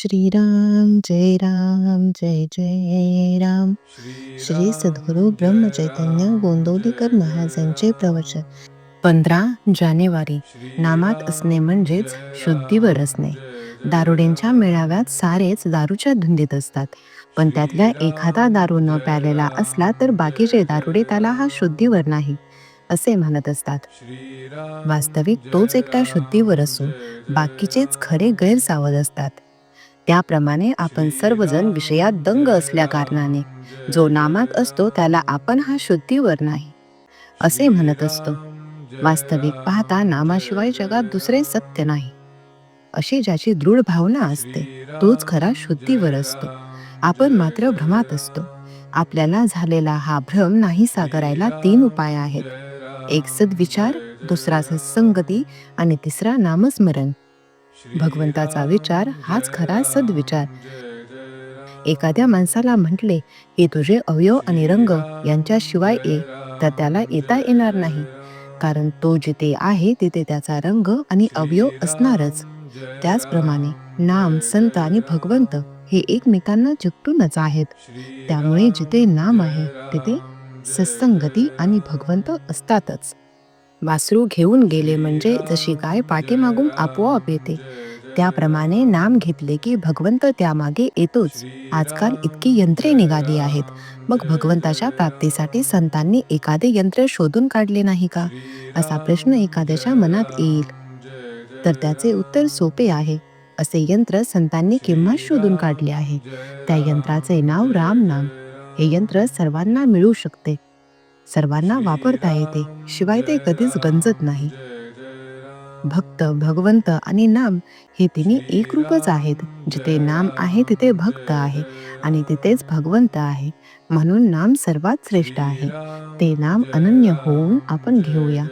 श्रीराम जय राम जय जय राम. श्री सद्गुरु ब्रह्मचैतन्य गोंदवलेकर महाराजांचे प्रवचन. 15 जानेवारी. नामात असणे म्हणजेच शुद्धीवर असणे. दारुड्यांच्या मेळाव्यात सारेच दारूच्या धुंदीत असतात, पण त्यातल्या एखादा दारू न प्यालेला असला तर बाकीचे दारुडे त्याला हा शुद्धीवर नाही असे म्हणत असतात. वास्तविक तोच एकटा शुद्धीवर असून बाकीचेच खरे गैरसावध असतात. त्याप्रमाणे आपण सर्वजण विषयात दंग असल्या कारणाने जो नामात असतो त्याला आपण हा शुद्धीवर नाही असे म्हणत असतो. वास्तविक पाहता नामाशिवाय जगात दुसरे सत्य नाही अशी ज्याची दृढ भावना असते तोच खरा शुद्धीवर असतो. आपण मात्र भ्रमात असतो. आपल्याला झालेला हा भ्रम नाहीसा करायला 3 उपाय आहेत. एक सद्विचार, दुसरा सत्संगती आणि तिसरा नामस्मरण. भगवंताचा विचार हाच खरा सद्विचार. एखाद्या माणसाला म्हटले की तुझे अवयव आणि रंग यांच्याशिवाय ये, तर त्याला येता येणार नाही, कारण तो जिथे आहे तिथे त्याचा रंग आणि अवयव असणारच. त्याचप्रमाणे नाम, संत आणि भगवंत हे एकमेकांना चिकटूनच आहेत. त्यामुळे जिथे नाम आहे तिथे सत्संगती आणि भगवंत असतातच. वासरू घेऊन गेले म्हणजे जशी गाय पाठीमागून आपोआप येते, त्याप्रमाणे नाम घेतले की भगवंत त्यामागे येतोच. आजकाल इतकी यंत्रे निघाली आहेत, मग भगवंताच्या प्राप्तीसाठी संतांनी एखादे यंत्र शोधून काढले नाही का, असा प्रश्न एखाद्याच्या मनात येईल. तर त्याचे उत्तर सोपे आहे. असे यंत्र संतांनी केव्हा शोधून काढले आहे. त्या यंत्राचे नाव राम नाम. हे यंत्र सर्वांना मिळू शकते, सर्वांना वापरता येते, शिवाय ते कधीच गंजत नाही. भक्त, भगवंत आणि नाम हे तिन्ही एक रूपच आहेत. जिथे नाम आहे तिथे भक्त आहे आणि तिथेच भगवंत आहे. म्हणून नाम सर्वात श्रेष्ठ आहे. ते नाम अनन्य होऊन आपण घेऊया.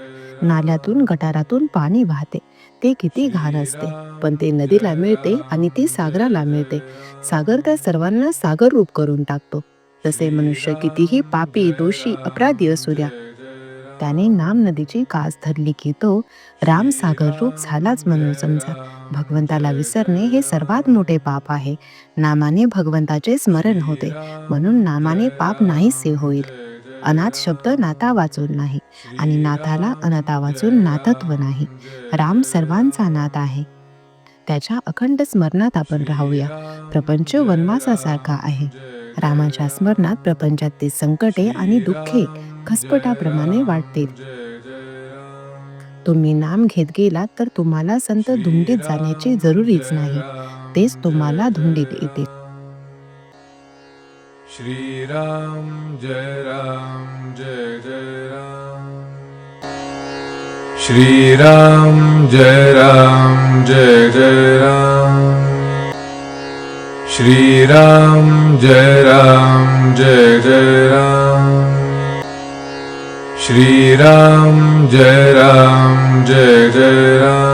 नाल्यातून, गटारातून पाणी वाहते, ते किती घाण असते, पण ते नदीला मिळते आणि ती सागराला मिळते. सागर त्या सर्वांना सागर रूप करून टाकतो. तसे मनुष्य कितीही पापी, दोषी, अपराधी असू द्या, त्याने नाम नदीची कास धरली की तो राम सागर रूप झालाच म्हणून समजा. भगवंताला विसरणे हे सर्वात मोठे पाप आहे. नामाने भगवंताचे स्मरण होते, म्हणून नामाने पाप नाहीसे होईल. अनाथ शब्द नाता वाचून नाही आणि नाथाला अनाथा वाचून नाथत्व नाही. राम सर्वांचा नाथ आहे. त्याच्या अखंड स्मरणात आपण राहूया. प्रपंच वनवासासारखा आहे. रामाच्या स्मरणात प्रपंचातील संकटे आणि दुःखे खसपटाप्रमाणे वाटतील. तुम्ही नाम घेत गेलात तर तुम्हाला संत धुंडीत जाण्याची जरुरीच नाही, तेच तुम्हाला धुंडीत येतील. श्रीराम जय राम जय जय राम. श्रीराम जय राम जय जय राम. श्रीराम जय राम जय जय राम. श्रीराम जय राम जय जय राम.